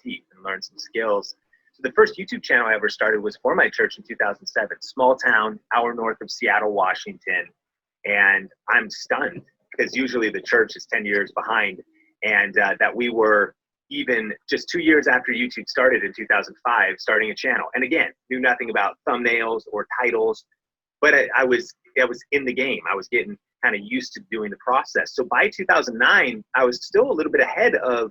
teeth and learn some skills. So the first YouTube channel I ever started was for my church in 2007, small town, hour north of Seattle, Washington. And I'm stunned because usually the church is 10 years behind, and that we were even just 2 years after YouTube started in 2005, starting a channel. And again, knew nothing about thumbnails or titles, but I was in the game. I was getting kind of used to doing the process. So by 2009, I was still a little bit ahead of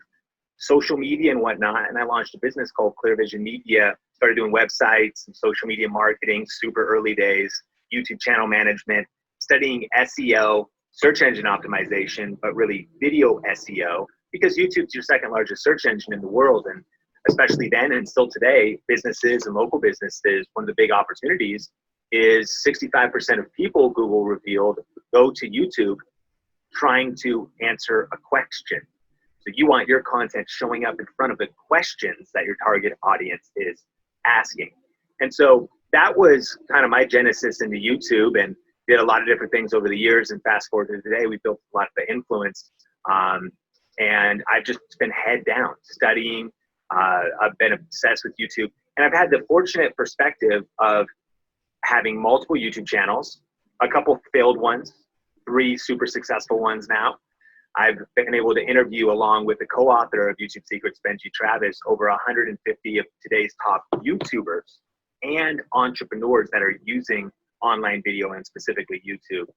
social media and whatnot. And I launched a business called Clear Vision Media, started doing websites and social media marketing, super early days, YouTube channel management, studying SEO, search engine optimization, but really video SEO, because YouTube's your second largest search engine in the world. And especially then and still today, businesses and local businesses, one of the big opportunities is 65% of people, Google revealed, go to YouTube trying to answer a question. So you want your content showing up in front of the questions that your target audience is asking. And so that was kind of my genesis into YouTube, and did a lot of different things over the years. And fast forward to today, we built a lot of influence. And I've just been head down studying. I've been obsessed with YouTube. And I've had the fortunate perspective of having multiple YouTube channels, a couple failed ones, 3 super successful ones now. I've been able to interview, along with the co-author of YouTube Secrets, Benji Travis, over 150 of today's top YouTubers and entrepreneurs that are using online video and specifically YouTube.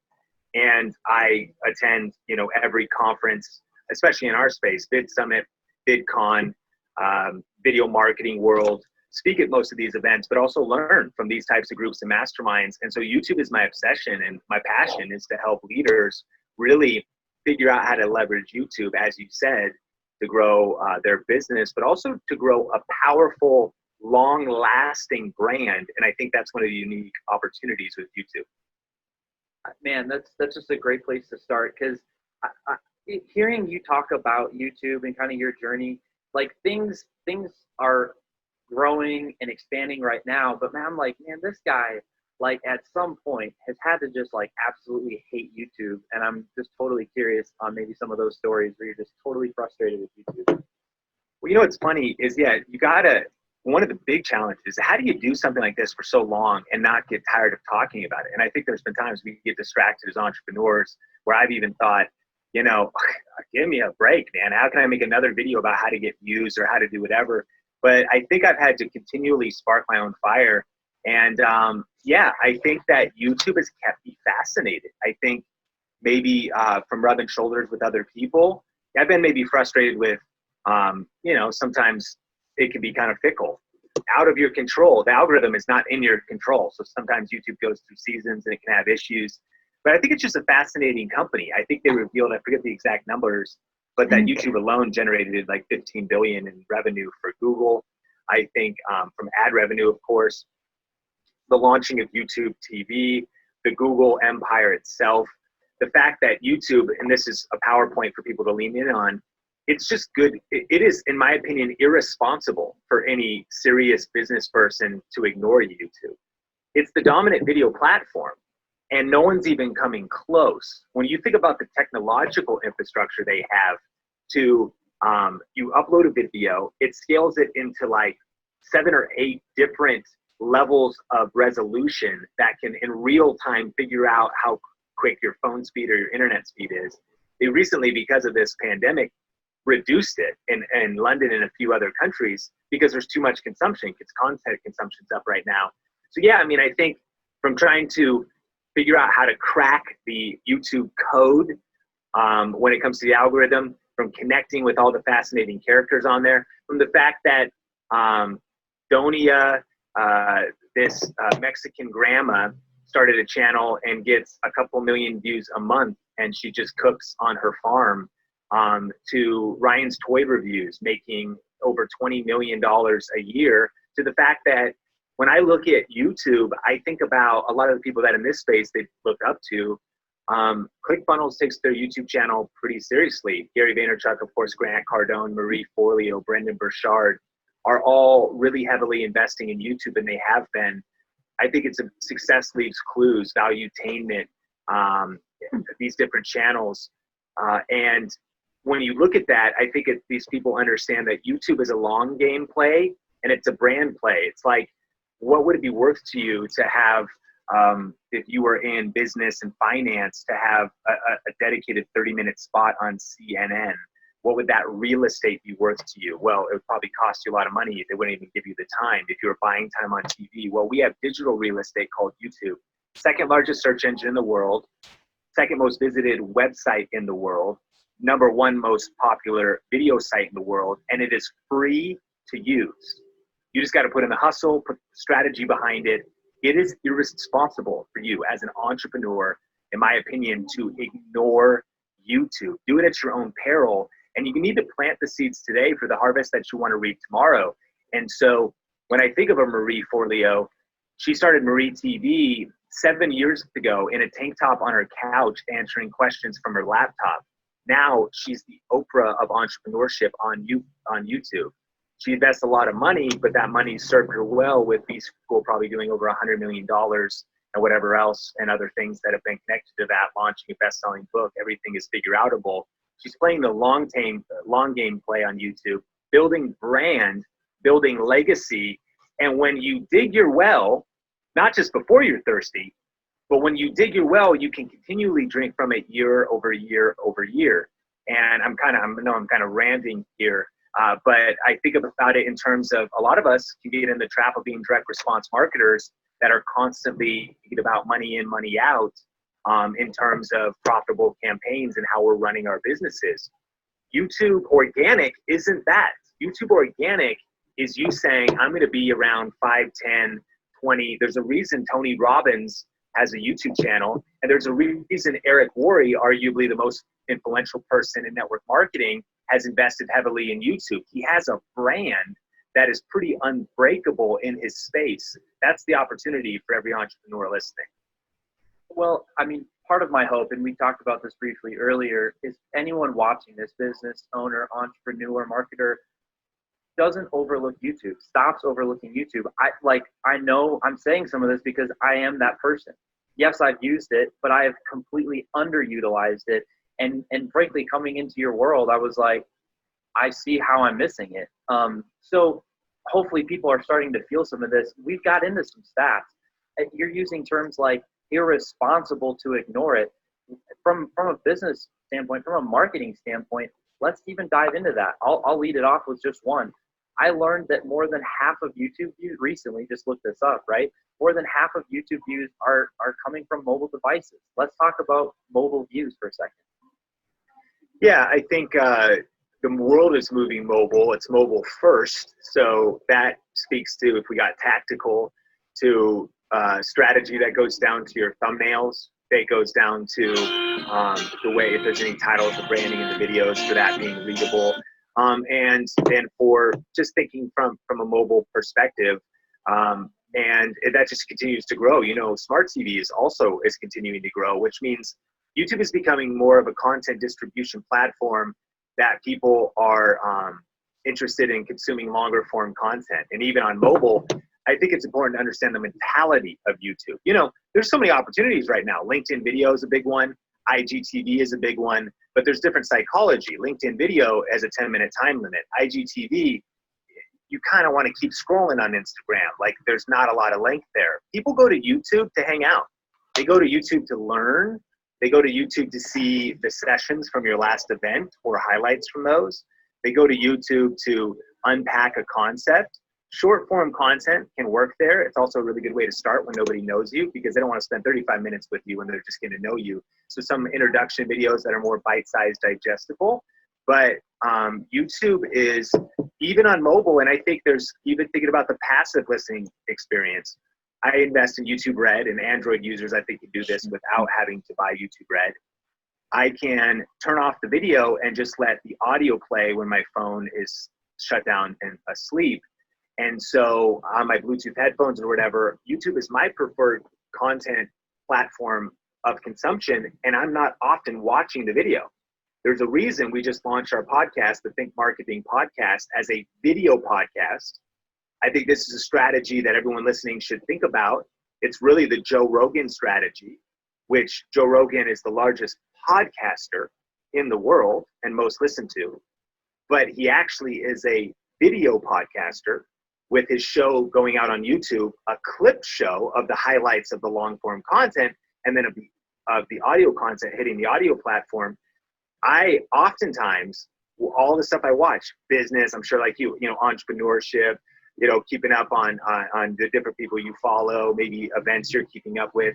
And I attend, every conference, especially in our space, Vid Summit, VidCon, Video Marketing World, speak at most of these events, but also learn from these types of groups and masterminds. And so YouTube is my obsession, and my passion is to help leaders really figure out how to leverage YouTube, as you said, to grow their business, but also to grow a powerful, long-lasting brand. And I think that's one of the unique opportunities with YouTube. Man, that's just a great place to start, because hearing you talk about YouTube and kind of your journey, like things are growing and expanding right now, but man, I'm like, man, this guy, like, at some point has had to just like absolutely hate YouTube. And I'm just totally curious on maybe some of those stories where you're just totally frustrated with YouTube. Well, what's funny is, one of the big challenges is, how do you do something like this for so long and not get tired of talking about it? And I think there's been times we get distracted as entrepreneurs where I've even thought, give me a break, man. How can I make another video about how to get views or how to do whatever? But I think I've had to continually spark my own fire. And I think that YouTube has kept me fascinated. I think maybe from rubbing shoulders with other people, I've been maybe frustrated with, sometimes it can be kind of fickle, out of your control. The algorithm is not in your control. So sometimes YouTube goes through seasons and it can have issues. But I think it's just a fascinating company. I think they revealed, I forget the exact numbers, but that YouTube alone generated like 15 billion in revenue for Google. I think from ad revenue, of course, the launching of YouTube TV, the Google empire itself, the fact that YouTube, and this is a PowerPoint for people to lean in on, it's just good. It is, in my opinion, irresponsible for any serious business person to ignore YouTube. It's the dominant video platform, and no one's even coming close. When you think about the technological infrastructure they have to, you upload a video, it scales it into like 7 or 8 different levels of resolution that can in real time figure out how quick your phone speed or your internet speed is. They recently, because of this pandemic, reduced it in London and a few other countries because there's too much consumption, because content consumption's up right now. So yeah, I think from trying to figure out how to crack the YouTube code when it comes to the algorithm, from connecting with all the fascinating characters on there, from the fact that Donia, this Mexican grandma, started a channel and gets a couple million views a month, and she just cooks on her farm, to Ryan's Toy Reviews, making over $20 million a year, to the fact that when I look at YouTube, I think about a lot of the people that in this space they look up to. ClickFunnels takes their YouTube channel pretty seriously. Gary Vaynerchuk, of course, Grant Cardone, Marie Forleo, Brendan Burchard are all really heavily investing in YouTube, and they have been. I think it's a success leaves clues, Valuetainment, these different channels. And when you look at that, I think these people understand that YouTube is a long game play and it's a brand play. It's like, what would it be worth to you to have, if you were in business and finance, to have a dedicated 30-minute spot on CNN? What would that real estate be worth to you? Well, it would probably cost you a lot of money. They wouldn't even give you the time if you were buying time on TV. Well, we have digital real estate called YouTube, second largest search engine in the world, second most visited website in the world, number one most popular video site in the world, and it is free to use. You just got to put in the hustle, put strategy behind it. It is irresponsible for you as an entrepreneur, in my opinion, to ignore YouTube. Do it at your own peril. And you need to plant the seeds today for the harvest that you want to reap tomorrow. And so when I think of a Marie Forleo, she started Marie TV 7 years ago in a tank top on her couch answering questions from her laptop. Now she's the Oprah of entrepreneurship on YouTube. She invests a lot of money, but that money served her well with B-School probably doing over $100 million and whatever else and other things that have been connected to that, launching a best-selling book. Everything is figure-outable. She's playing the long game play on YouTube, building brand, building legacy. And when you dig your well, not just before you're thirsty, but when you dig your well, you can continually drink from it year over year over year. And I'm kind of ranting here, but I think about it in terms of a lot of us can get in the trap of being direct response marketers that are constantly thinking about money in, money out, in terms of profitable campaigns and how we're running our businesses. YouTube organic isn't that. YouTube organic is you saying, I'm going to be around 5, 10, 20. There's a reason Tony Robbins has a YouTube channel, and there's a reason Eric Worre, arguably the most influential person in network marketing, has invested heavily in YouTube. He has a brand that is pretty unbreakable in his space. That's the opportunity for every entrepreneur listening. Well, I mean, part of my hope, and we talked about this briefly earlier, is anyone watching this, business owner, entrepreneur, marketer, doesn't overlook YouTube, stops overlooking YouTube. I know I'm saying some of this because I am that person. Yes, I've used it, but I have completely underutilized it. And frankly, coming into your world, I was like, I see how I'm missing it. So hopefully people are starting to feel some of this. We've got into some stats. You're using terms like irresponsible to ignore it. From a business standpoint, from a marketing standpoint, let's even dive into that. I'll lead it off with just one. I learned that more than half of YouTube views recently, just look this up, right? More than half of YouTube views are coming from mobile devices. Let's talk about mobile views for a second. Yeah, I think the world is moving mobile. It's mobile first. So that speaks to, if we got tactical, to strategy that goes down to your thumbnails. It goes down to the way, if there's any titles, the branding in the videos, for that being readable. And for just thinking from a mobile perspective, and that just continues to grow. You know, smart TV is continuing to grow, which means YouTube is becoming more of a content distribution platform that people are interested in consuming longer form content. And even on mobile, I think it's important to understand the mentality of YouTube. You know, there's so many opportunities right now. LinkedIn video is a big one. IGTV is a big one, but there's different psychology. LinkedIn video has a 10-minute time limit. IGTV, you kind of want to keep scrolling on Instagram. Like, there's not a lot of length there. People go to YouTube to hang out. They go to YouTube to learn. They go to YouTube to see the sessions from your last event or highlights from those. They go to YouTube to unpack a concept. Short form content can work there. It's also a really good way to start when nobody knows you, because they don't want to spend 35 minutes with you when they're just getting to know you. So some introduction videos that are more bite-sized, digestible. But YouTube is, even on mobile, and I think there's even thinking about the passive listening experience. I invest in YouTube Red, and Android users, I think, can do this without having to buy YouTube Red. I can turn off the video and just let the audio play when my phone is shut down and asleep. And so on my Bluetooth headphones or whatever, YouTube is my preferred content platform of consumption, and I'm not often watching the video. There's a reason we just launched our podcast, the Think Marketing Podcast, as a video podcast. I think this is a strategy that everyone listening should think about. It's really the Joe Rogan strategy, which Joe Rogan is the largest podcaster in the world and most listened to, but he actually is a video podcaster with his show going out on YouTube, a clip show of the highlights of the long form content, and then of the audio content hitting the audio platform. I oftentimes, all the stuff I watch, business, I'm sure like you know, entrepreneurship, you know, keeping up on the different people you follow, maybe events you're keeping up with.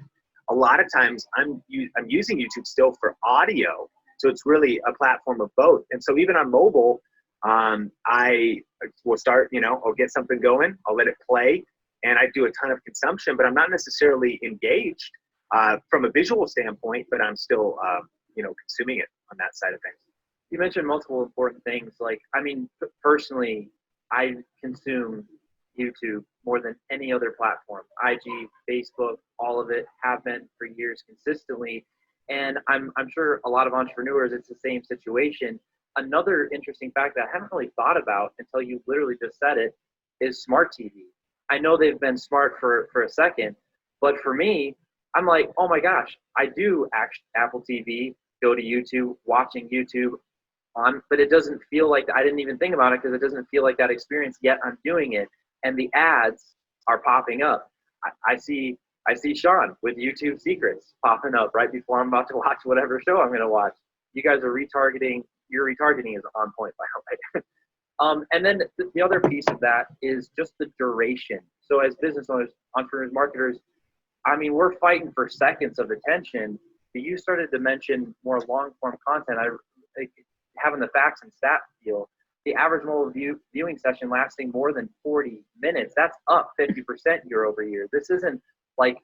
A lot of times I'm using YouTube still for audio. So it's really a platform of both. And so even on mobile, I will start, you know, I'll get something going, I'll let it play, and I do a ton of consumption, but I'm not necessarily engaged from a visual standpoint, but I'm still, you know, consuming it on that side of things. You mentioned multiple important things. Like, I mean, personally, I consume YouTube more than any other platform. IG, Facebook, all of it, have been for years consistently. And I'm sure a lot of entrepreneurs, it's the same situation. Another interesting fact that I haven't really thought about until you literally just said it is smart TV. I know they've been smart for a second, but for me, I'm like, oh my gosh, I do Apple TV, go to YouTube, watching YouTube on, but it doesn't feel like, I didn't even think about it because it doesn't feel like that experience, yet I'm doing it. And the ads are popping up. I see Sean with YouTube Secrets popping up right before I'm about to watch whatever show I'm going to watch. You guys are retargeting. Your retargeting is on point, by the way. And then the other piece of that is just the duration. So as business owners, entrepreneurs, marketers, I mean, we're fighting for seconds of attention. But you started to mention more long-form content. Having the facts and stats feel, the average mobile viewing session lasting more than 40 minutes. That's up 50% year over year. This isn't like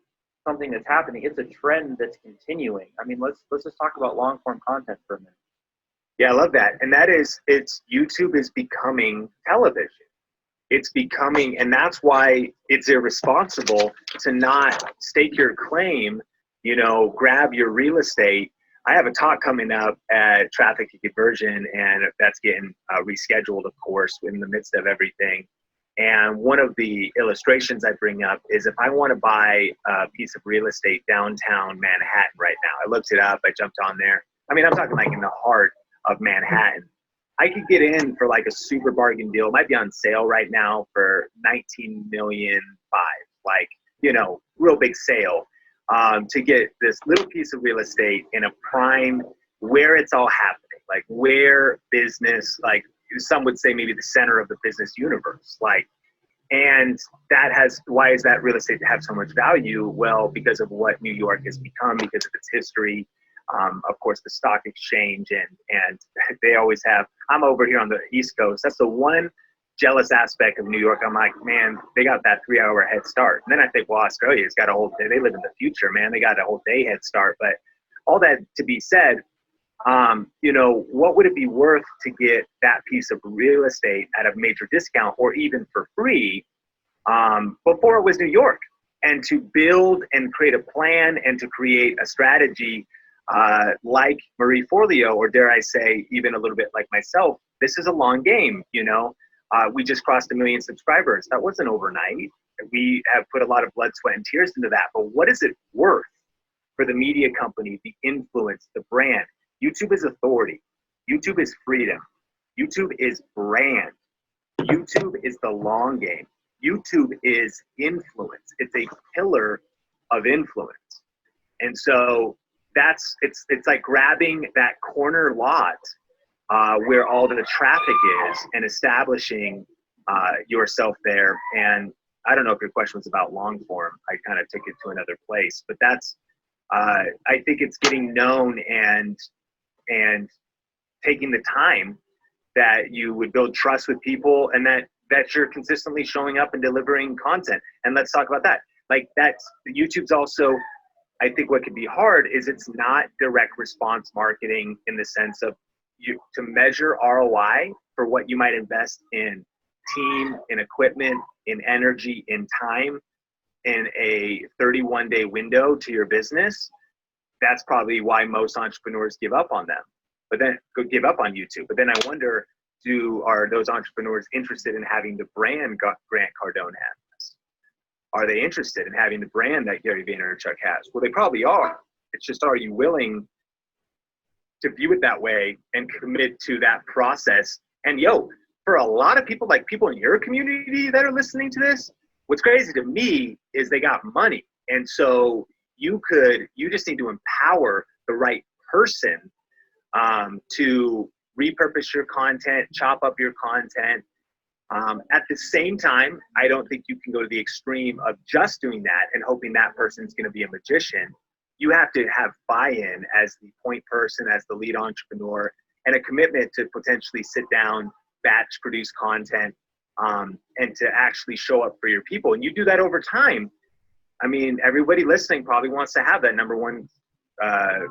something that's happening. It's a trend that's continuing. I mean, let's just talk about long-form content for a minute. Yeah, I love that. And that is, YouTube is becoming television. It's becoming, and that's why it's irresponsible to not stake your claim, you know, grab your real estate. I have a talk coming up at Traffic and Conversion, and that's getting rescheduled, of course, in the midst of everything. And one of the illustrations I bring up is if I want to buy a piece of real estate downtown Manhattan right now, I looked it up, I jumped on there. I mean, I'm talking like in the heart of Manhattan. I could get in for like a super bargain deal. It might be on sale right now for $19.5 million, like, you know, real big sale. To get this little piece of real estate in a prime where it's all happening, like where business, like some would say maybe the center of the business universe, like, and that has, why is that real estate have so much value? Well, because of what New York has become, because of its history, of course, the stock exchange, and they always have, I'm over here on the East Coast. That's the one jealous aspect of New York. I'm like, man, they got that 3-hour head start. And then I think, well, Australia's got a whole day. They live in the future, man. They got a whole day head start. But all that to be said, you know, what would it be worth to get that piece of real estate at a major discount or even for free before it was New York? And to build and create a plan and to create a strategy like Marie Forleo, or dare I say, even a little bit like myself, this is a long game, you know. We just crossed 1 million subscribers. That wasn't overnight. We have put a lot of blood, sweat, and tears into that. But what is it worth for the media company, the influence, the brand? YouTube is authority. YouTube is freedom. YouTube is brand. YouTube is the long game. YouTube is influence. It's a pillar of influence. And so it's like grabbing that corner lot where all the traffic is and establishing yourself there. And I don't know if your question was about long form. I kind of took it to another place, but that's, I think it's getting known and taking the time that you would build trust with people and that you're consistently showing up and delivering content. And let's talk about that. Like YouTube's also, I think what can be hard is it's not direct response marketing in the sense of you to measure ROI for what you might invest in team, in equipment, in energy, in time, in a 31-day window to your business. That's probably why most entrepreneurs give up on them, but then give up on YouTube. But then I wonder, are those entrepreneurs interested in having the brand Grant Cardone has? Are they interested in having the brand that Gary Vaynerchuk has? Well, they probably are. It's just, are you willing to view it that way and commit to that process. And for a lot of people, like people in your community that are listening to this, what's crazy to me is they got money. And so you just need to empower the right person to repurpose your content, chop up your content. At the same time, I don't think you can go to the extreme of just doing that and hoping that person's going to be a magician. You have to have buy-in as the point person, as the lead entrepreneur, and a commitment to potentially sit down, batch produce content, and to actually show up for your people. And you do that over time. I mean, everybody listening probably wants to have that number one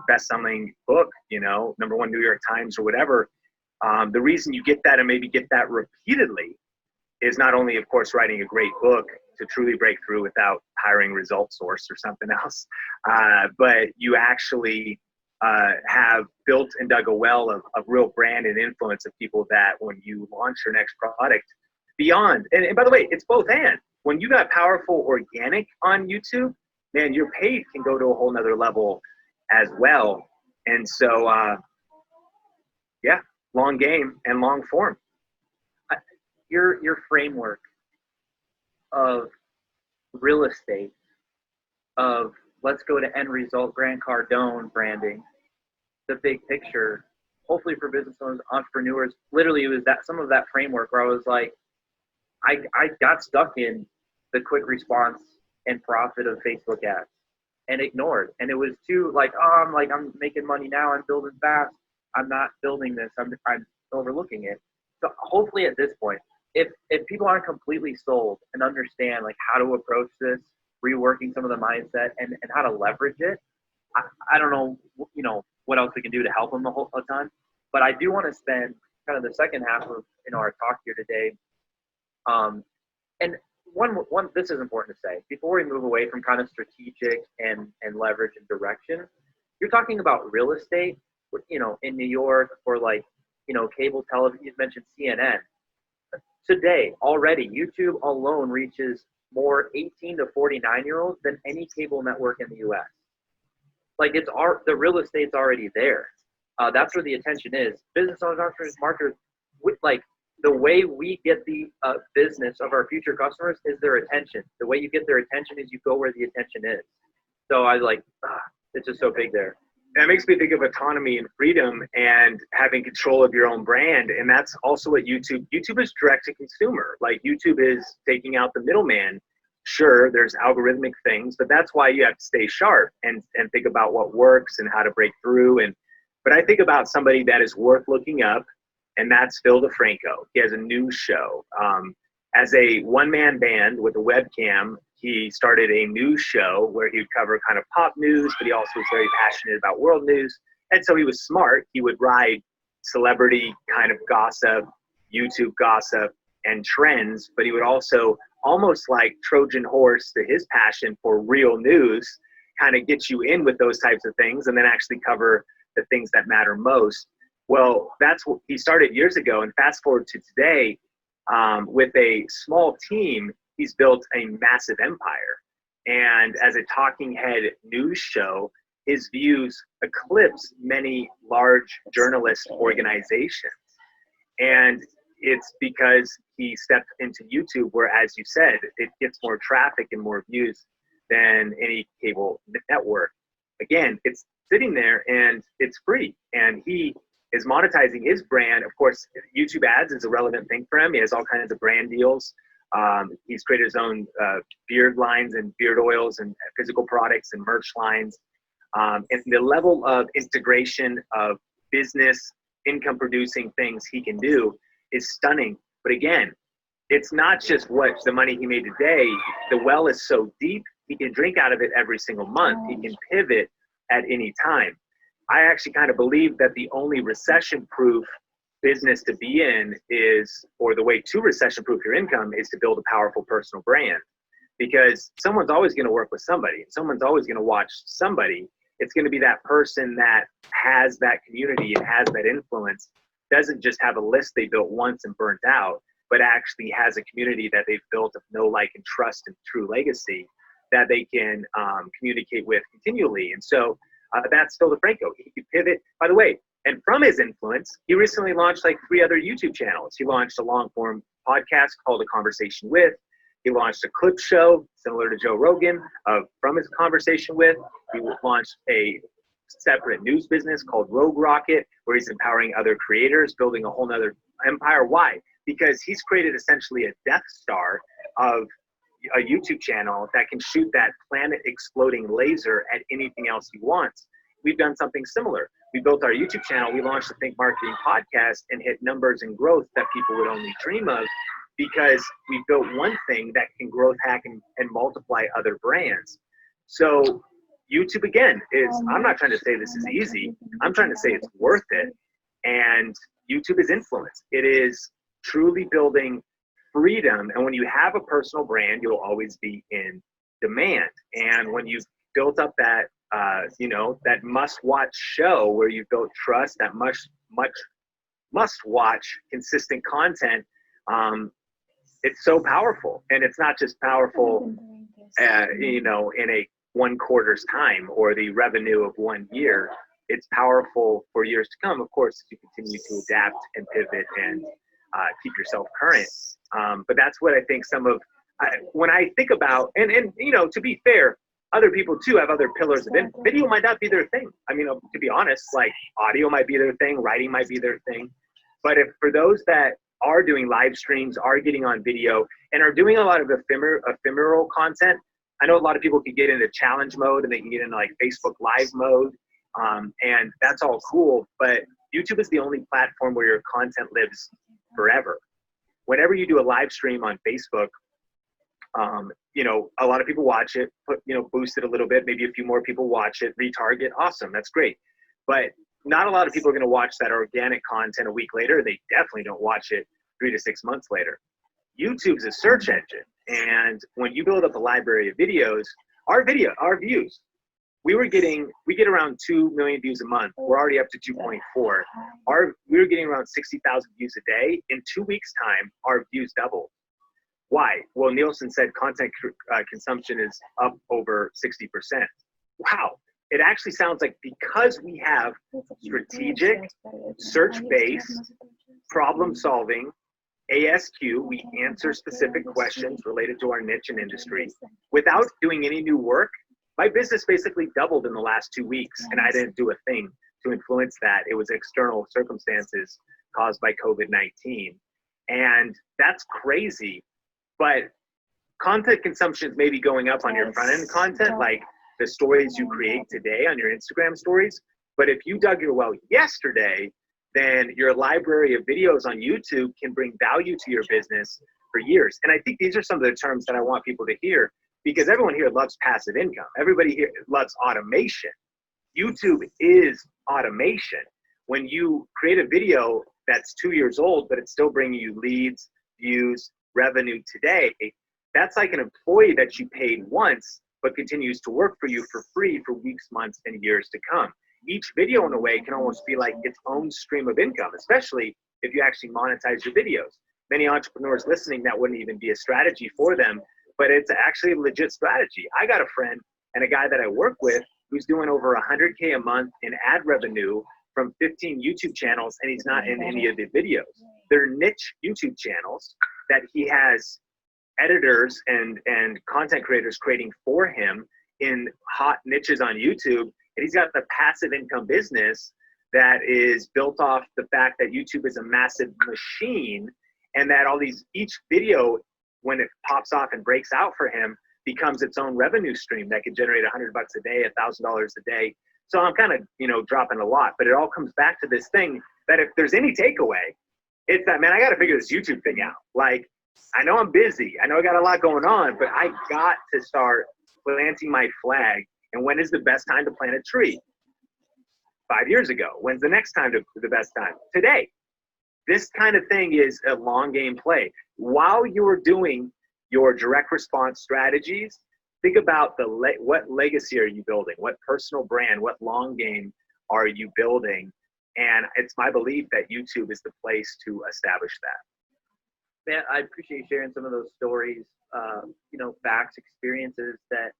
best-selling book, number one New York Times or whatever. The reason you get that and maybe get that repeatedly is not only, of course, writing a great book to truly break through without hiring Result Source or something else, but you actually have built and dug a well of real brand and influence of people that when you launch your next product beyond, and by the way, it's both and. When you got powerful organic on YouTube, man, your paid can go to a whole nother level as well. And so, long game and long form. Your framework of real estate, of let's go to end result, Grant Cardone branding, the big picture, hopefully for business owners, entrepreneurs, literally it was some of that framework where I was like, I got stuck in the quick response and profit of Facebook ads and ignored. And it was too I'm making money now, I'm building fast, I'm not building this, I'm overlooking it. So hopefully at this point, if people aren't completely sold and understand like how to approach this, reworking some of the mindset and how to leverage it, I don't know, what else we can do to help them the whole time. But I do want to spend kind of the second half of our talk here today. And one this is important to say before we move away from kind of strategic and leverage and direction. You're talking about real estate, in New York or cable television. You mentioned CNN. Today, already, YouTube alone reaches more 18 to 49-year-olds than any cable network in the U.S. The real estate's already there. That's where the attention is. Business owners, entrepreneurs, marketers, the way we get the business of our future customers is their attention. The way you get their attention is you go where the attention is. So it's just so big there. That makes me think of autonomy and freedom and having control of your own brand. And that's also what YouTube is direct to consumer. Like YouTube is taking out the middleman. Sure, there's algorithmic things, but that's why you have to stay sharp and think about what works and how to break through. But I think about somebody that is worth looking up, and that's Phil DeFranco. He has a news show. As a one-man band with a webcam, he started a news show where he would cover kind of pop news, but he also was very passionate about world news. And so he was smart. He would ride celebrity kind of gossip, YouTube gossip, and trends, but he would also, almost like Trojan horse to his passion for real news, kind of get you in with those types of things and then actually cover the things that matter most. Well, that's what he started years ago. And fast forward to today, with a small team, he's built a massive empire. And as a talking head news show, his views eclipse many large journalist organizations. And it's because he stepped into YouTube where, as you said, it gets more traffic and more views than any cable network. Again, it's sitting there and it's free. And he is monetizing his brand. Of course, YouTube ads is a relevant thing for him. He has all kinds of brand deals. He's created his own beard lines and beard oils and physical products and merch lines. And the level of integration of business income producing things he can do is stunning. But again, it's not just what the money he made today. The well is so deep, he can drink out of it every single month. He can pivot at any time. I actually kind of believe that the only recession-proof business to be in is, or the way to recession-proof your income is to build a powerful personal brand, because someone's always going to work with somebody. Someone's always going to watch somebody. It's going to be that person that has that community and has that influence, doesn't just have a list they built once and burnt out, but actually has a community that they've built of know, like, and trust and true legacy that they can communicate with continually. And so that's Phil DeFranco. He could pivot. By the way, And from his influence, he recently launched like 3 other YouTube channels. He launched a long form podcast called A Conversation With. He launched a clip show similar to Joe Rogan from his conversation with. He launched a separate news business called Rogue Rocket, where he's empowering other creators, building a whole nother empire. Why? Because he's created essentially a Death Star of a YouTube channel that can shoot that planet exploding laser at anything else he wants. We've done something similar. We built our YouTube channel. We launched the Think Marketing podcast and hit numbers and growth that people would only dream of, because we built one thing that can growth hack and multiply other brands. So YouTube, again, I'm not trying to say this is easy. I'm trying to say it's worth it. And YouTube is influence. It is truly building freedom. And when you have a personal brand, you'll always be in demand. And when you've built up that, that must-watch show where you built trust, that must-watch consistent content, it's so powerful. And it's not just powerful, in a 1 quarter's time or the revenue of 1 year. It's powerful for years to come, of course, if you continue to adapt and pivot and keep yourself current. But that's what I think when I think about, and to be fair, other people too have other pillars of video might not be their thing. I mean, to be honest, like audio might be their thing, writing might be their thing. But for those that are doing live streams, are getting on video, and are doing a lot of ephemeral content, I know a lot of people can get into challenge mode and they can get into like Facebook Live mode. And that's all cool, but YouTube is the only platform where your content lives forever. Whenever you do a live stream on Facebook, a lot of people watch it, boost it a little bit, maybe a few more people watch it, retarget, awesome, that's great. But not a lot of people are gonna watch that organic content a week later. They definitely don't watch it 3 to 6 months later. YouTube's a search engine. And when you build up a library of videos, our views, we get around 2 million views a month. We're already up to 2.4. We were getting around 60,000 views a day. In 2 weeks' time, our views doubled. Why? Well, Nielsen said content consumption is up over 60%. Wow. It actually sounds like because we have strategic, search-based, problem-solving, ASQ, we answer specific questions related to our niche and industry without doing any new work. My business basically doubled in the last 2 weeks, and I didn't do a thing to influence that. It was external circumstances caused by COVID-19. And that's crazy. But content consumption is maybe going up on your front-end content, like the stories you create today on your Instagram stories. But if you dug your well yesterday, then your library of videos on YouTube can bring value to your business for years. And I think these are some of the terms that I want people to hear, because everyone here loves passive income. Everybody here loves automation. YouTube is automation. When you create a video that's 2 years old, but it's still bringing you leads, views, revenue today, that's like an employee that you paid once, but continues to work for you for free for weeks, months, and years to come. Each video, in a way, can almost be like its own stream of income, especially if you actually monetize your videos. Many entrepreneurs listening, that wouldn't even be a strategy for them, but it's actually a legit strategy. I got a friend and a guy that I work with who's doing over 100K a month in ad revenue from 15 YouTube channels, and he's not in any of the videos. They're niche YouTube channels that he has editors and content creators creating for him in hot niches on YouTube. And he's got the passive income business that is built off the fact that YouTube is a massive machine, and that each video, when it pops off and breaks out for him, becomes its own revenue stream that can generate $100 a day, $1,000 a day. So I'm kind of, dropping a lot, but it all comes back to this thing that if there's any takeaway, it's that, man, I got to figure this YouTube thing out. Like, I know I'm busy. I know I got a lot going on, but I got to start planting my flag. And when is the best time to plant a tree? 5 years ago. When's the next time the best time? Today. This kind of thing is a long game play. While you're doing your direct response strategies, think about what legacy are you building? What personal brand, what long game are you building? And it's my belief that YouTube is the place to establish that. Man, I appreciate you sharing some of those stories, facts, experiences that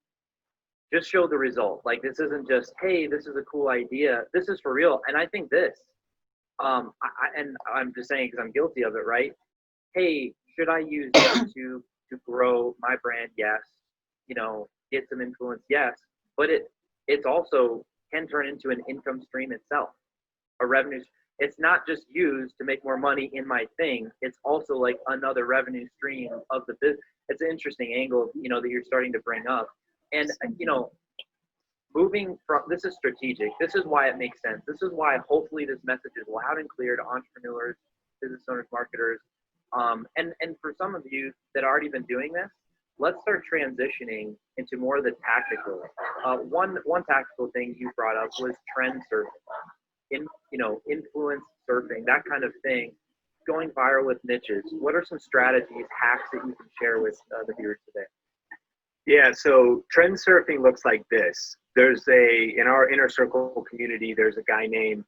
just show the result. Like, this isn't just, hey, this is a cool idea. This is for real. And I think And I'm just saying because I'm guilty of it, right? Hey, should I use YouTube to grow my brand? Yes. Get some influence? Yes. But it's also can turn into an income stream itself, a revenue. It's not just used to make more money in my thing. It's also like another revenue stream of the business. It's an interesting angle, that you're starting to bring up. And moving from this is strategic. This is why it makes sense. This is why hopefully this message is loud and clear to entrepreneurs, business owners, marketers, and for some of you that already been doing this, let's start transitioning into more of the tactical. One tactical thing you brought up was trend surfing, influence surfing, that kind of thing, going viral with niches. What are some strategies, hacks that you can share with the viewers today? Yeah, so trend surfing looks like this. In our inner circle community, there's a guy named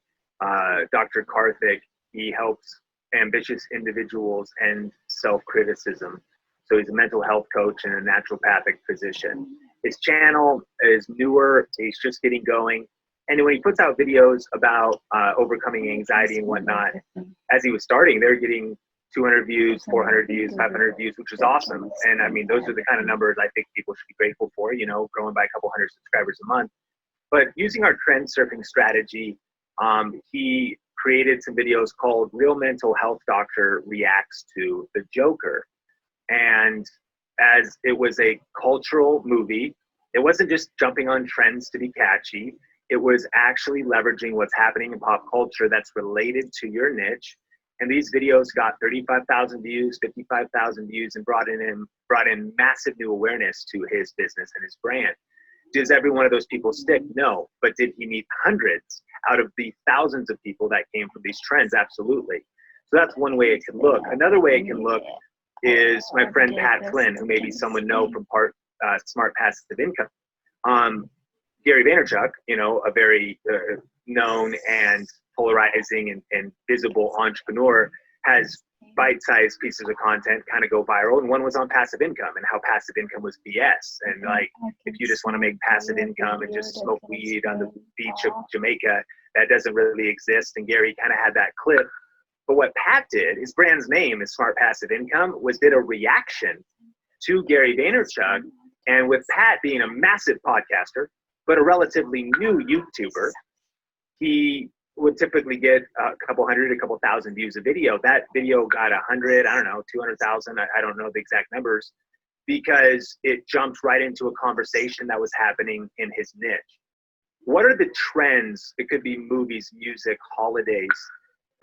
Dr. Karthik. He helps ambitious individuals end self-criticism. So he's a mental health coach and a naturopathic physician. His channel is newer. He's just getting going. And when he puts out videos about overcoming anxiety and whatnot, as he was starting, they're getting 200 views, 400 views, 500 views, which is awesome. And I mean, those are the kind of numbers I think people should be grateful for, growing by a couple hundred subscribers a month. But using our trend surfing strategy, he created some videos called Real Mental Health Doctor Reacts to the Joker. And as it was a cultural movie, it wasn't just jumping on trends to be catchy. It was actually leveraging what's happening in pop culture that's related to your niche. And these videos got 35,000 views, 55,000 views, and brought in massive new awareness to his business and his brand. Does every one of those people stick? No. But did he meet hundreds out of the thousands of people that came from these trends? Absolutely. So that's one way it can look. Another way it can look is my friend Pat Flynn, who maybe someone know from Smart Passive Income. Gary Vaynerchuk, a very known and polarizing and visible entrepreneur, has bite-sized pieces of content kind of go viral, and one was on passive income and how passive income was BS, and like if you just want to make passive income and just smoke weed on the beach of Jamaica, that doesn't really exist. And Gary kind of had that clip. But what Pat did, his brand's name is Smart Passive Income, did a reaction to Gary Vaynerchuk. And with Pat being a massive podcaster but a relatively new YouTuber, he would typically get a couple thousand views a video. That video got 100, 200,000. I don't know the exact numbers, because it jumped right into a conversation that was happening in his niche. What are the trends? It could be movies, music, holidays,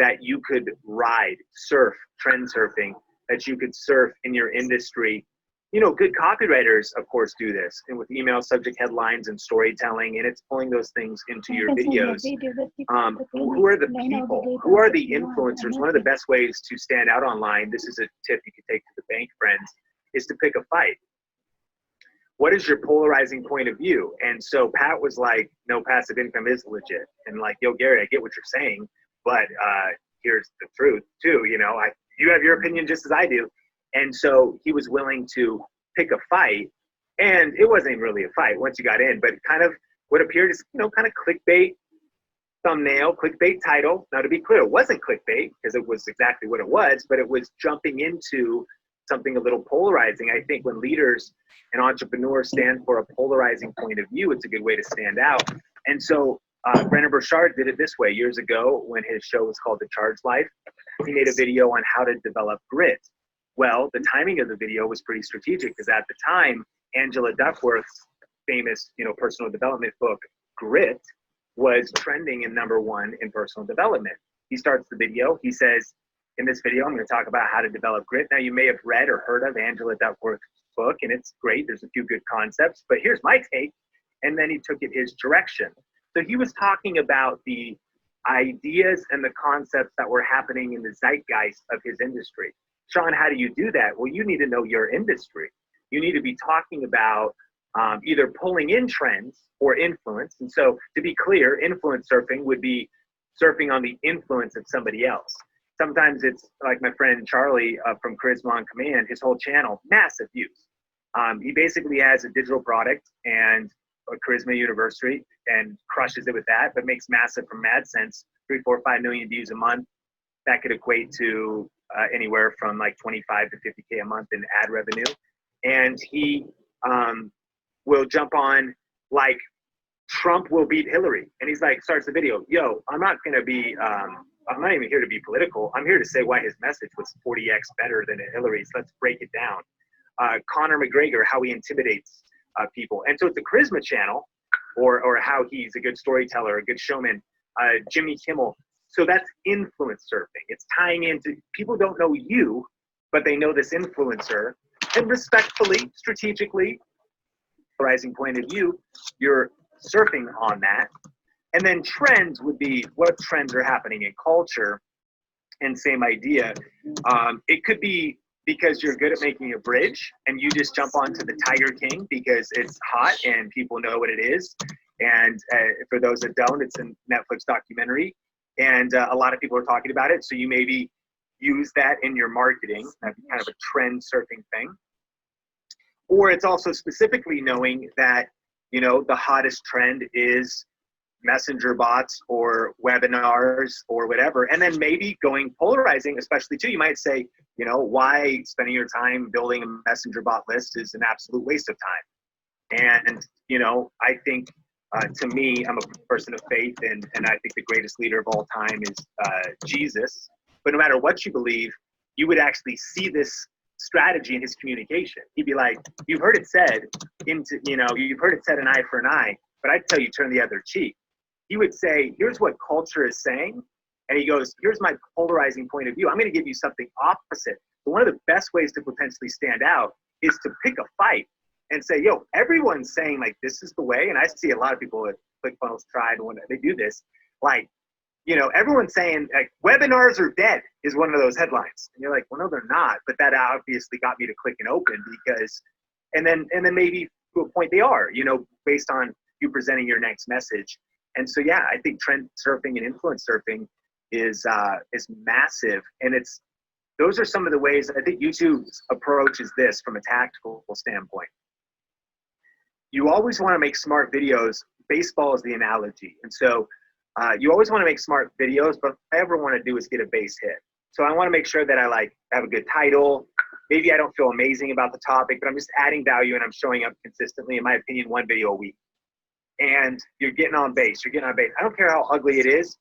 that you could ride, surf, trend surfing, that you could surf in your industry. Good copywriters, of course, do this, and with email subject headlines and storytelling, and it's pulling those things into your videos. Who are the people? Who are the influencers? One of the best ways to stand out online, this is a tip you can take to the bank, friends, is to pick a fight. What is your polarizing point of view? And so Pat was like, no, passive income is legit. And like, yo, Gary, I get what you're saying, but here's the truth too. You have your opinion just as I do. And so he was willing to pick a fight, and it wasn't even really a fight once you got in, but kind of what appeared as, kind of clickbait thumbnail, clickbait title. Now, to be clear, it wasn't clickbait because it was exactly what it was, but it was jumping into something a little polarizing. I think when leaders and entrepreneurs stand for a polarizing point of view, it's a good way to stand out. And so Brennan Burchard did it this way years ago when his show was called The Charged Life. He made a video on how to develop grit. Well, the timing of the video was pretty strategic because at the time, Angela Duckworth's famous, personal development book, Grit, was trending in #1 in personal development. He starts the video. He says, in this video, I'm going to talk about how to develop grit. Now, you may have read or heard of Angela Duckworth's book, and it's great. There's a few good concepts, but here's my take. And then he took it his direction. So he was talking about the ideas and the concepts that were happening in the zeitgeist of his industry. Sean, how do you do that? Well, you need to know your industry. You need to be talking about either pulling in trends or influence. And so to be clear, influence surfing would be surfing on the influence of somebody else. Sometimes it's like my friend Charlie from Charisma on Command, his whole channel, massive views. He basically has a digital product and a Charisma University and crushes it with that, but makes massive from AdSense 3, 4, 5 million views a month. That could equate to anywhere from like 25 to 50K a month in ad revenue. And he will jump on like Trump will beat Hillary. And he's like, starts the video, yo, I'm not even here to be political. I'm here to say why his message was 40x better than Hillary's. Let's break it down. Conor McGregor, how he intimidates people. And so it's a charisma channel, or how he's a good storyteller, a good showman. Jimmy Kimmel. So that's influence surfing. It's tying into, people don't know you, but they know this influencer. And respectfully, strategically, rising point of view, you're surfing on that. And then trends would be what trends are happening in culture, and same idea. It could be because you're good at making a bridge and you just jump onto the Tiger King because it's hot and people know what it is. And for those that don't, it's a Netflix documentary, and a lot of people are talking about it. So you maybe use that in your marketing. That's kind of a trend surfing thing. Or it's also specifically knowing that, you know, the hottest trend is messenger bots or webinars or whatever. And then maybe going polarizing, especially too, you might say, you know, why spending your time building a messenger bot list is an absolute waste of time. And, you know, I think to me, I'm a person of faith, and I think the greatest leader of all time is Jesus. But no matter what you believe, you would actually see this strategy in his communication. He'd be like, you've heard it said you've heard it said an eye for an eye, but I tell you, turn the other cheek. He would say, here's what culture is saying. And he goes, here's my polarizing point of view. I'm going to give you something opposite. But one of the best ways to potentially stand out is to pick a fight and say, yo, everyone's saying like, this is the way. And I see a lot of people at ClickFunnels Tribe when they do this, like, you know, everyone's saying like webinars are dead is one of those headlines. And you're like, well, no, they're not. But that obviously got me to click and open because, and then maybe to a point they are, you know, based on you presenting your next message. And so, yeah, I think trend surfing and influence surfing is massive. And those are some of the ways. I think YouTube's approach is this from a tactical standpoint. You always want to make smart videos. Baseball is the analogy. And so you always want to make smart videos, but what I ever want to do is get a base hit. So I want to make sure that I like have a good title. Maybe I don't feel amazing about the topic, but I'm just adding value and I'm showing up consistently, in my opinion, one video a week. And you're getting on base. I don't care how ugly it is.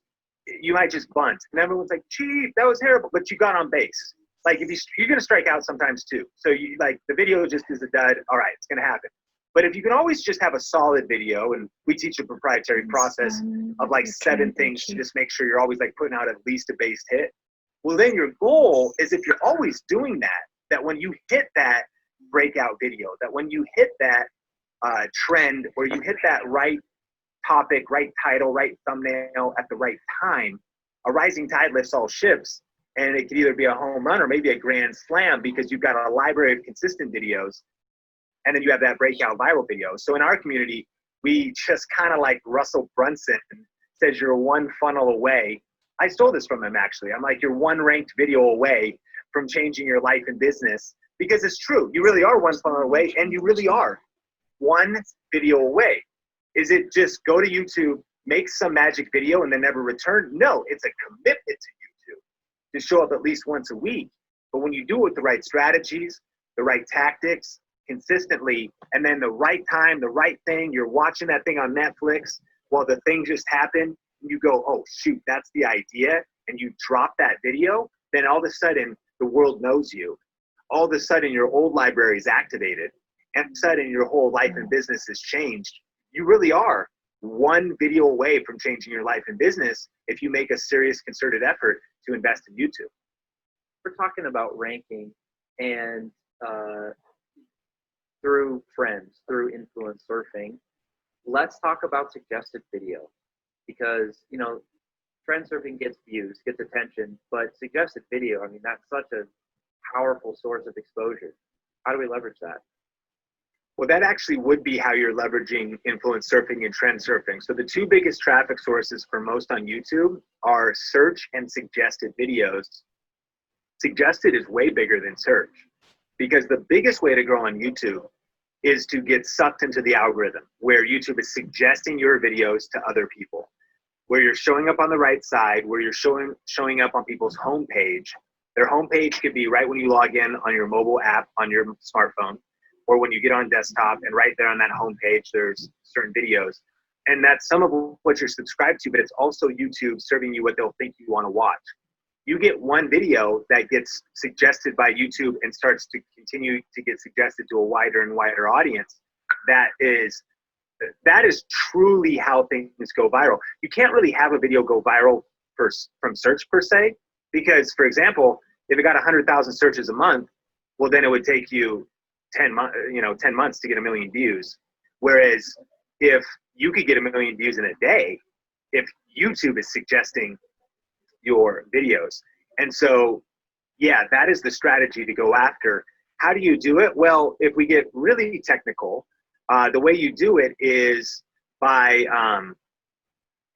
You might just bunt. And everyone's like, gee, that was terrible, but you got on base. Like if you're going to strike out sometimes too. So you like the video just is a dud. All right, it's going to happen. But if you can always just have a solid video, and we teach a proprietary process of like 7 things to just make sure you're always like putting out at least a base hit. Well, then your goal is, if you're always doing that, that when you hit that breakout video, that when you hit that trend, or you hit that right topic, right title, right thumbnail at the right time, a rising tide lifts all ships. And it could either be a home run or maybe a grand slam, because you've got a library of consistent videos. And then you have that breakout viral video. So in our community, we just kind of like Russell Brunson says, you're one funnel away. I stole this from him, actually. I'm like, you're one ranked video away from changing your life and business, because it's true. You really are one funnel away, and you really are one video away. Is it just go to YouTube, make some magic video, and then never return? No, it's a commitment to YouTube to show up at least once a week. But when you do it with the right strategies, the right tactics, consistently, and then the right time, the right thing, you're watching that thing on Netflix while the thing just happened, and you go, oh shoot, that's the idea, and you drop that video, then all of a sudden the world knows you. All of a sudden your old library is activated, and all of a sudden your whole life and business has changed. You really are one video away from changing your life and business if you make a serious concerted effort to invest in YouTube. We're talking about ranking and through friends, through influence surfing. Let's talk about suggested video, because, you know, trend surfing gets views, gets attention, but suggested video, I mean, that's such a powerful source of exposure. How do we leverage that? Well, that actually would be how you're leveraging influence surfing and trend surfing. So the 2 biggest traffic sources for most on YouTube are search and suggested videos. Suggested is way bigger than search, because the biggest way to grow on YouTube is to get sucked into the algorithm where YouTube is suggesting your videos to other people. where you're showing up on the right side, where you're showing up on people's homepage. Their homepage could be right when you log in on your mobile app on your smartphone, or when you get on desktop, and right there on that homepage, there's certain videos. And that's some of what you're subscribed to, but it's also YouTube serving you what they'll think you want to watch. You get one video that gets suggested by YouTube and starts to continue to get suggested to a wider and wider audience. That is truly how things go viral. You can't really have a video go viral from search per se, because, for example, if it got 100,000 searches a month, well, then it would take you 10 months to get 1 million views. Whereas if you could get 1 million views in a day, if YouTube is suggesting your videos. And so, yeah, that is the strategy to go after. How do you do it? Well, if we get really technical, the way you do it is by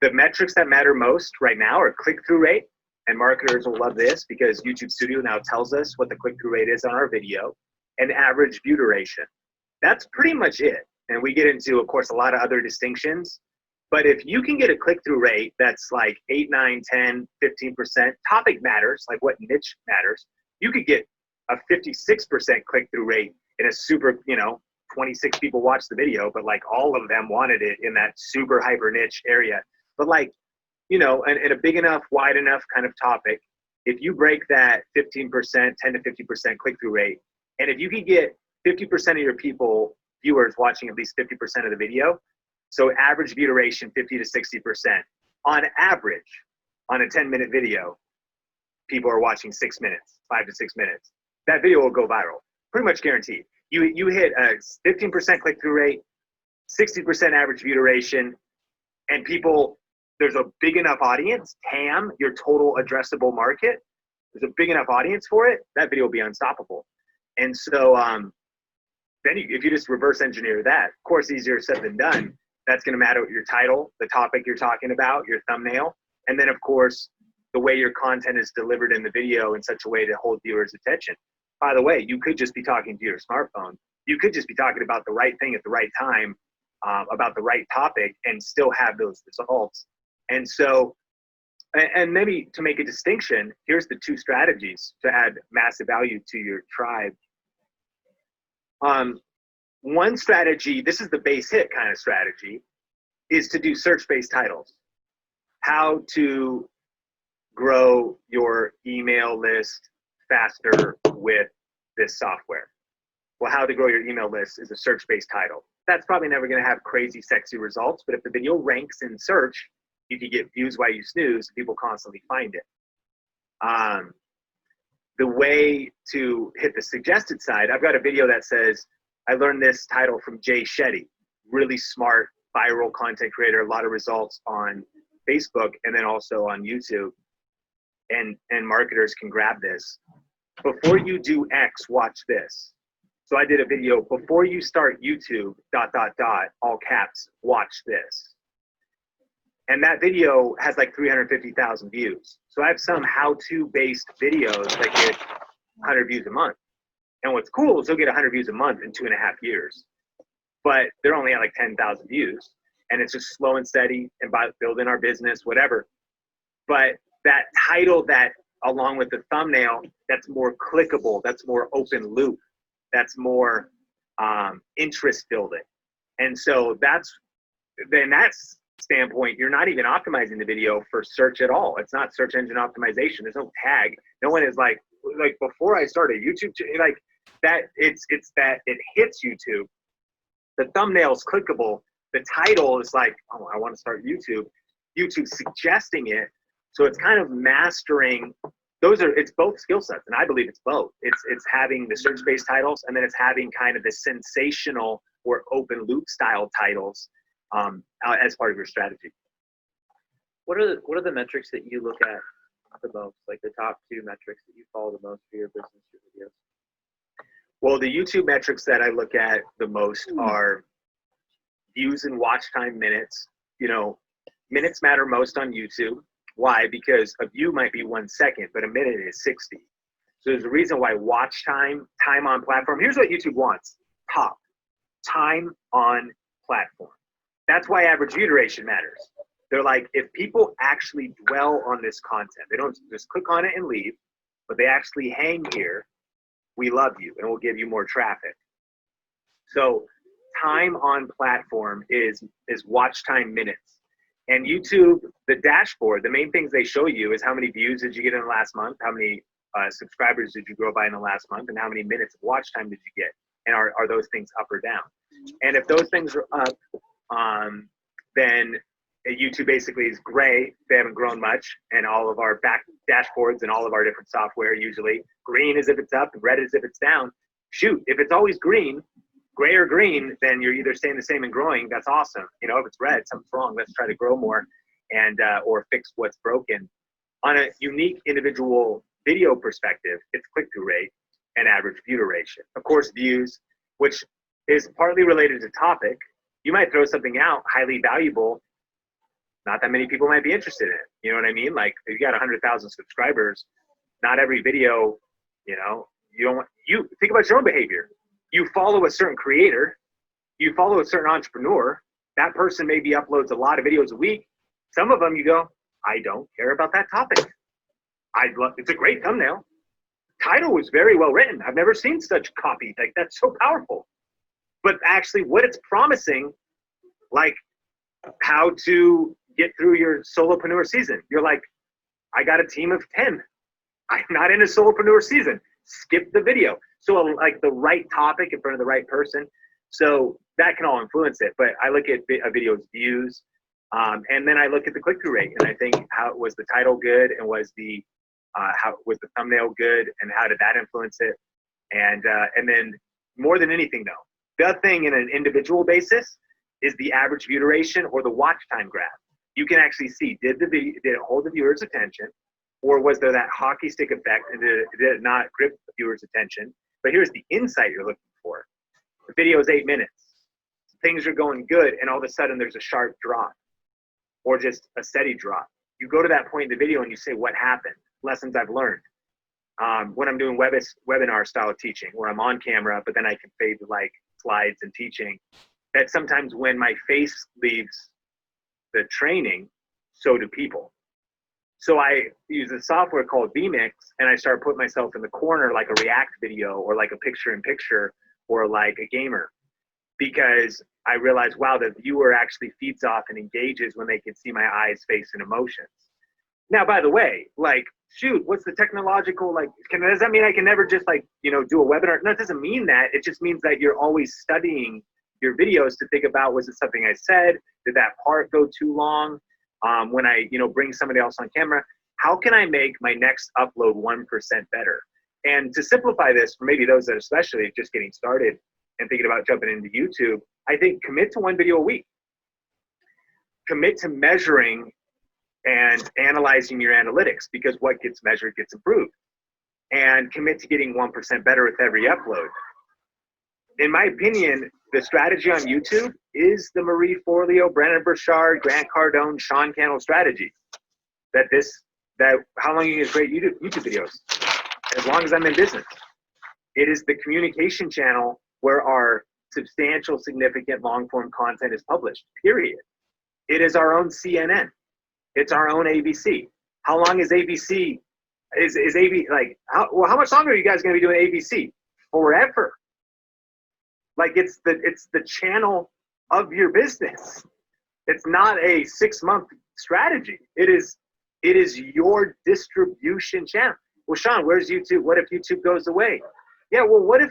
the metrics that matter most right now are click-through rate, and marketers will love this because YouTube Studio now tells us what the click-through rate is on our video, and average view duration. That's pretty much it. And we get into, of course, a lot of other distinctions. But if you can get a click-through rate that's like 8, 9, 10, 15%, topic matters, like what niche matters, you could get a 56% click-through rate in a super, 26 people watched the video, but like all of them wanted it in that super hyper niche area. But like, in a big enough, wide enough kind of topic, if you break that 15%, 10 to 50% click-through rate, and if you can get 50% of your viewers watching at least 50% of the video, so average view duration 50 to 60%. On average, on a 10-minute video, people are watching 6 minutes, 5 to 6 minutes. That video will go viral, pretty much guaranteed. You hit a 15% click-through rate, 60% average view duration, and there's a big enough audience, TAM, your total addressable market, there's a big enough audience for it, that video will be unstoppable. And so then if you just reverse engineer that, of course, easier said than done. That's going to matter with your title, the topic you're talking about, your thumbnail, and then, of course, the way your content is delivered in the video in such a way to hold viewers' attention. By the way, you could just be talking to your smartphone. You could just be talking about the right thing at the right time, about the right topic, and still have those results. And so, and maybe to make a distinction, here's the 2 strategies to add massive value to your tribe. One strategy, this is the base hit kind of strategy, is to do search-based titles. How to grow your email list faster with this software. Well, how to grow your email list is a search-based title. That's probably never going to have crazy, sexy results, but if the video ranks in search, you can get views while you snooze, people constantly find it. The way to hit the suggested side, I've got a video that says, I learned this title from Jay Shetty, really smart, viral content creator, a lot of results on Facebook and then also on YouTube. And marketers can grab this. Before you do X, watch this. So I did a video, before you start YouTube, ... all caps, watch this. And that video has like 350,000 views. So I have some how-to based videos that get 100 views a month. And what's cool is you'll get 100 views a month in 2.5 years. But they're only at like 10,000 views. And it's just slow and steady and by building our business, whatever. But that title that, along with the thumbnail, that's more clickable, that's more open loop, that's more interest building. And so that standpoint, you're not even optimizing the video for search at all. It's not search engine optimization. There's no tag. No one is like before I started YouTube, like that. It's that it hits YouTube. The thumbnail's clickable. The title is like, oh, I want to start YouTube. YouTube suggesting it. So it's kind of mastering. It's both skill sets, and I believe it's both. It's having the search-based titles, and then it's having kind of the sensational or open loop style titles as part of your strategy. What are the metrics that you look at the most, like the top 2 metrics that you follow the most for your business, your videos? Well, the YouTube metrics that I look at the most are views and watch time minutes. Minutes matter most on YouTube. Why? Because a view might be 1 second, but a minute is 60. So there's a reason why watch time on platform. Here's what YouTube wants. Time on platform. That's why average view duration matters. They're like, if people actually dwell on this content, they don't just click on it and leave, but they actually hang here, we love you and we'll give you more traffic. So time on platform is watch time minutes. And YouTube, the dashboard, the main things they show you is how many views did you get in the last month, how many subscribers did you grow by in the last month, and how many minutes of watch time did you get, and are those things up or down? And if those things are up, then YouTube basically is gray. They haven't grown much, and all of our back dashboards and all of our different software usually green is if it's up, red is if it's down. Shoot, if it's always green, gray or green, then you're either staying the same and growing. That's awesome. You know, if it's red, something's wrong. Let's try to grow more and or fix what's broken. On a unique individual video perspective, it's click-through rate and average view duration. Of course, views, which is partly related to topic. You might throw something out highly valuable. Not that many people might be interested in it. You know what I mean? Like if you got 100,000 subscribers, not every video, you know, you think about your own behavior. You follow a certain creator, you follow a certain entrepreneur, that person maybe uploads a lot of videos a week. Some of them you go, I don't care about that topic. It's a great thumbnail. Title was very well written. I've never seen such copy. Like that's so powerful. But actually what it's promising, like how to get through your solopreneur season. You're like, I got a team of 10. I'm not in a solopreneur season. Skip the video. So like the right topic in front of the right person. So that can all influence it. But I look at a video's views, and then I look at the click-through rate, and I think how was the title good, and was the how was the thumbnail good, and how did that influence it? And then more than anything though, the other thing in an individual basis is the average view duration or the watch time graph. You can actually see, did it hold the viewer's attention, or was there that hockey stick effect and did it not grip the viewer's attention? But here's the insight you're looking for. The video is 8 minutes. Things are going good, and all of a sudden there's a sharp drop or just a steady drop. You go to that point in the video and you say, what happened? Lessons I've learned. When I'm doing webinar style teaching, where I'm on camera, but then I can fade to like slides and teaching, that sometimes when my face leaves the training, so do people. So I use a software called vMix, and I start putting myself in the corner like a React video or like a picture-in-picture or like a gamer, because I realize, wow, the viewer actually feeds off and engages when they can see my eyes, face, and emotions. Now, by the way, like, shoot, what's the technological, like, does that mean I can never just like, you know, do a webinar? No, it doesn't mean that. It just means that you're always studying your videos to think about, was it something I said? Did that part go too long? When I, you know, bring somebody else on camera, how can I make my next upload 1% better? And to simplify this, for maybe those that are especially just getting started and thinking about jumping into YouTube, I think commit to one video a week. Commit to measuring and analyzing your analytics, because what gets measured gets improved. And commit to getting 1% better with every upload. In my opinion, the strategy on YouTube is the Marie Forleo, Brennan Burchard, Grant Cardone, Sean Cannell strategy. That how long you can create YouTube videos? As long as I'm in business. It is the communication channel where our substantial, significant long-form content is published, period. It is our own CNN. It's our own ABC. How long is ABC? Is ABC, like, how much longer are you guys going to be doing ABC? Forever. Like it's the channel of your business. It's not a 6-month strategy. It is your distribution channel. Well, Sean, where's YouTube? What if YouTube goes away? Yeah, well, what if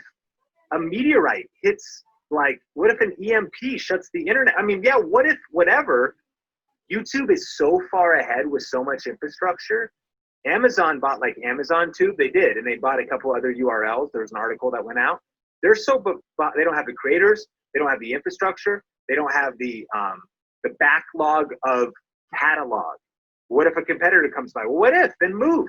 a meteorite hits, like, what if an EMP shuts the internet? I mean, yeah, what if whatever? YouTube is so far ahead with so much infrastructure. Amazon bought like Amazon Tube. They did, and they bought a couple other URLs. There was an article that went out. They're so, they don't have the creators, they don't have the infrastructure, they don't have the backlog of catalog. What if a competitor comes by? Well, what if? Then move.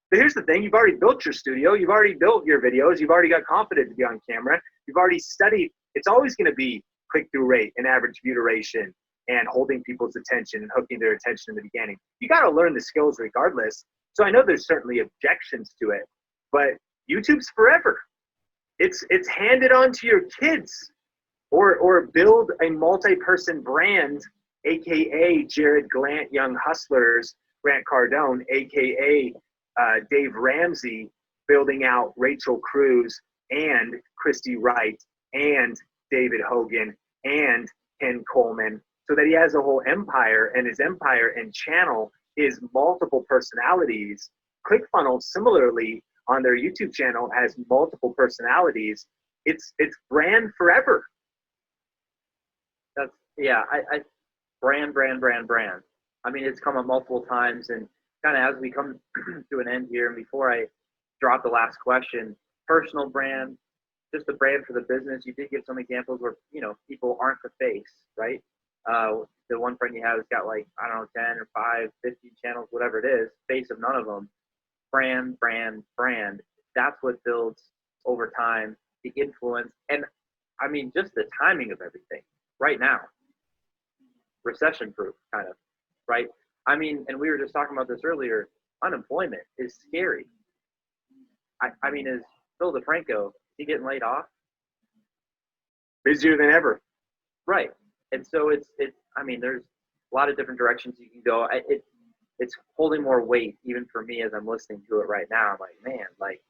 But here's the thing, you've already built your studio, you've already built your videos, you've already got confident to be on camera, you've already studied. It's always going to be click-through rate and average view duration and holding people's attention and hooking their attention in the beginning. You got to learn the skills regardless. So I know there's certainly objections to it, but YouTube's forever. It's handed on to your kids, or build a multi-person brand AKA Jared Glant, Young Hustlers, Grant Cardone, AKA Dave Ramsey, building out Rachel Cruz and Christy Wright and David Hogan and Ken Coleman, so that he has a whole empire, and his empire and channel is multiple personalities. ClickFunnels, similarly, on their YouTube channel has multiple personalities. It's brand forever. That's, yeah, I brand. I mean, it's come up multiple times, and kind of as we come to an end here, and before I drop the last question, personal brand, just the brand for the business. You did give some examples where, you know, people aren't the face, right? The one friend you have has got like, I don't know, 10 or 5, 15 channels, whatever it is, face of none of them. Brand. That's what builds over time the influence. And I mean, just the timing of everything right now, recession proof kind of, right? I mean, and we were just talking about this earlier, unemployment is scary. I mean, is Phil DeFranco, is he getting laid off? Busier than ever. Right. And so it's I mean, there's a lot of different directions you can go. It's holding more weight even for me as I'm listening to it right now. I'm like, man, like,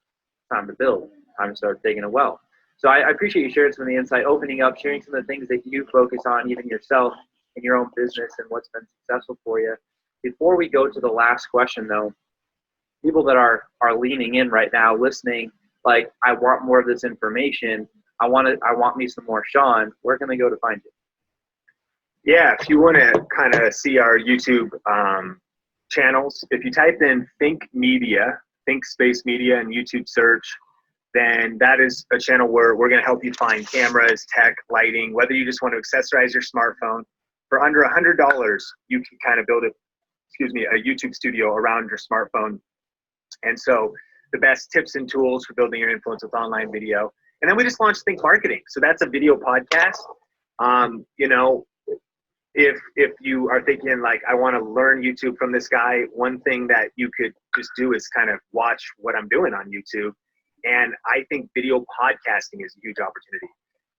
time to build, time to start digging a well. So I appreciate you sharing some of the insight, opening up, sharing some of the things that you focus on, even yourself in your own business and what's been successful for you. Before we go to the last question, though, people that are leaning in right now, listening, like, I want more of this information. I want me some more Sean. Where can they go to find you? Yeah, if you want to kind of see our YouTube channels, if you type in Think Media, Think Space Media in YouTube search, then that is a channel where we're going to help you find cameras, tech, lighting, whether you just want to accessorize your smartphone. For under $100, you can kind of build a YouTube studio around your smartphone. And so the best tips and tools for building your influence with online video. And then we just launched Think Marketing. So that's a video podcast. You know, if you are thinking like, I want to learn YouTube from this guy, one thing that you could just do is kind of watch what I'm doing on YouTube. And I think video podcasting is a huge opportunity.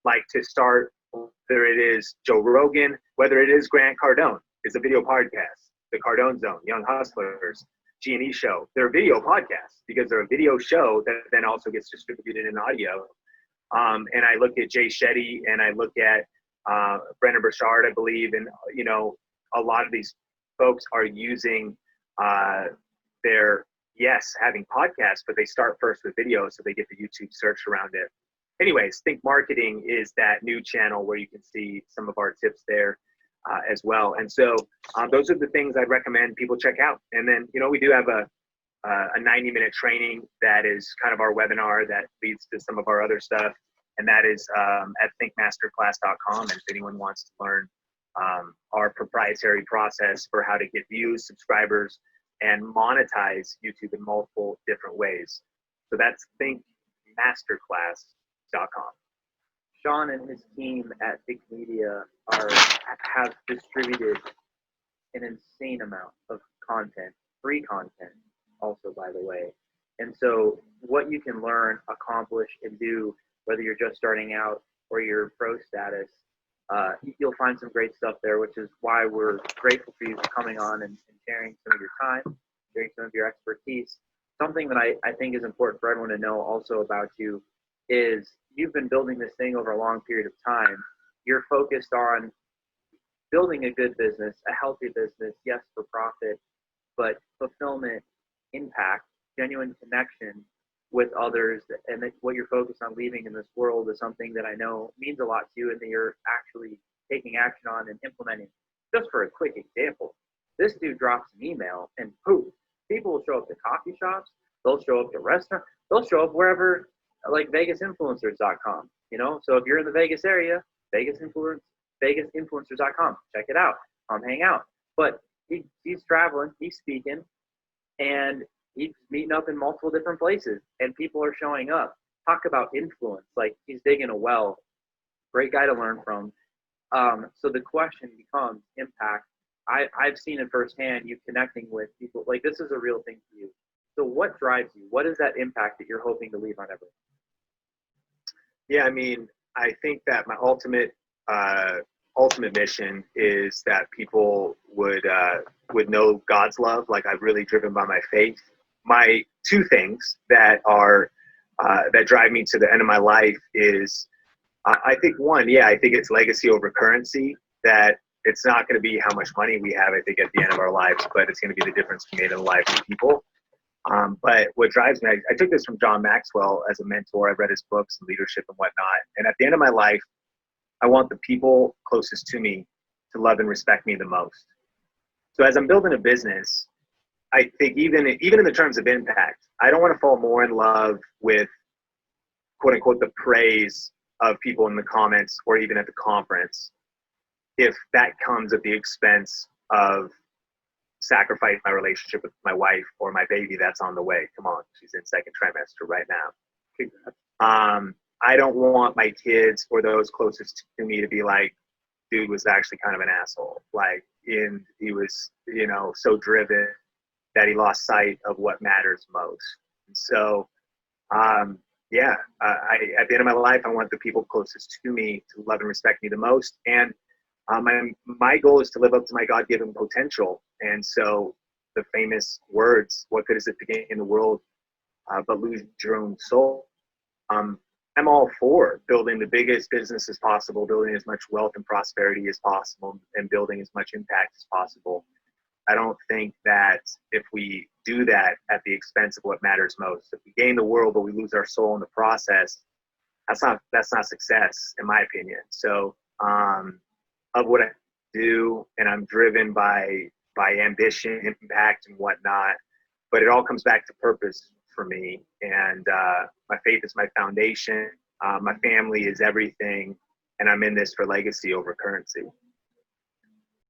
Like, to start, whether it is Joe Rogan, whether it is Grant Cardone, is a video podcast. The Cardone Zone, Young Hustlers, G&E Show, they're video podcasts because they're a video show that then also gets distributed in audio. And I look at Jay Shetty, and I look at Brendan Burchard, I believe, and, you know, a lot of these folks are using having podcasts, but they start first with video, so they get the YouTube search around it. Anyways, Think Marketing is that new channel where you can see some of our tips there as well. And so those are the things I'd recommend people check out. And then, you know, we do have a 90-minute training that is kind of our webinar that leads to some of our other stuff. And that is at thinkmasterclass.com. And if anyone wants to learn our proprietary process for how to get views, subscribers, and monetize YouTube in multiple different ways. So that's thinkmasterclass.com. Sean and his team at Think Media have distributed an insane amount of content, free content also, by the way. And so what you can learn, accomplish, and do, whether you're just starting out or you're pro status, you'll find some great stuff there, which is why we're grateful for you coming on and sharing some of your time, sharing some of your expertise. Something that I think is important for everyone to know also about you is you've been building this thing over a long period of time. You're focused on building a good business, a healthy business, yes, for profit, but fulfillment, impact, genuine connection with others, and that what you're focused on leaving in this world is something that I know means a lot to you and that you're actually taking action on and implementing. Just for a quick example, this dude drops an email and poof, people will show up to coffee shops, they'll show up to restaurants, they'll show up wherever, like VegasInfluencers.com, you know? So if you're in the Vegas area, VegasInfluencers.com, check it out, come hang out. But he's traveling, he's speaking, and he's meeting up in multiple different places, and people are showing up. Talk about influence, like he's digging a well. Great guy to learn from. So the question becomes impact. I've seen it firsthand, you connecting with people. Like, this is a real thing for you. So what drives you? What is that impact that you're hoping to leave on everyone? Yeah, I mean, I think that my ultimate ultimate mission is that people would know God's love. Like, I'm really driven by my faith. My two things that are that drive me to the end of my life is, I think one, yeah, I think it's legacy over currency. That it's not going to be how much money we have, I think, at the end of our lives, but it's going to be the difference we made in the lives of people. But what drives me, I took this from John Maxwell as a mentor. I've read his books and leadership and whatnot. And at the end of my life, I want the people closest to me to love and respect me the most. So as I'm building a business, I think even in the terms of impact, I don't want to fall more in love with, quote unquote, the praise of people in the comments or even at the conference, if that comes at the expense of sacrifice my relationship with my wife or my baby that's on the way. Come on, she's in second trimester right now. I don't want my kids or those closest to me to be like, dude was actually kind of an asshole. Like, he was, so driven that he lost sight of what matters most. And so, at the end of my life, I want the people closest to me to love and respect me the most. And my goal is to live up to my God-given potential. And so the famous words, what good is it to gain in the world but lose your own soul? I'm all for building the biggest businesses possible, building as much wealth and prosperity as possible, and building as much impact as possible. I don't think that if we do that at the expense of what matters most, if we gain the world but we lose our soul in the process, that's not success, in my opinion. So of what I do, and I'm driven by ambition, impact, and whatnot, but it all comes back to purpose for me. And my faith is my foundation. My family is everything, and I'm in this for legacy over currency.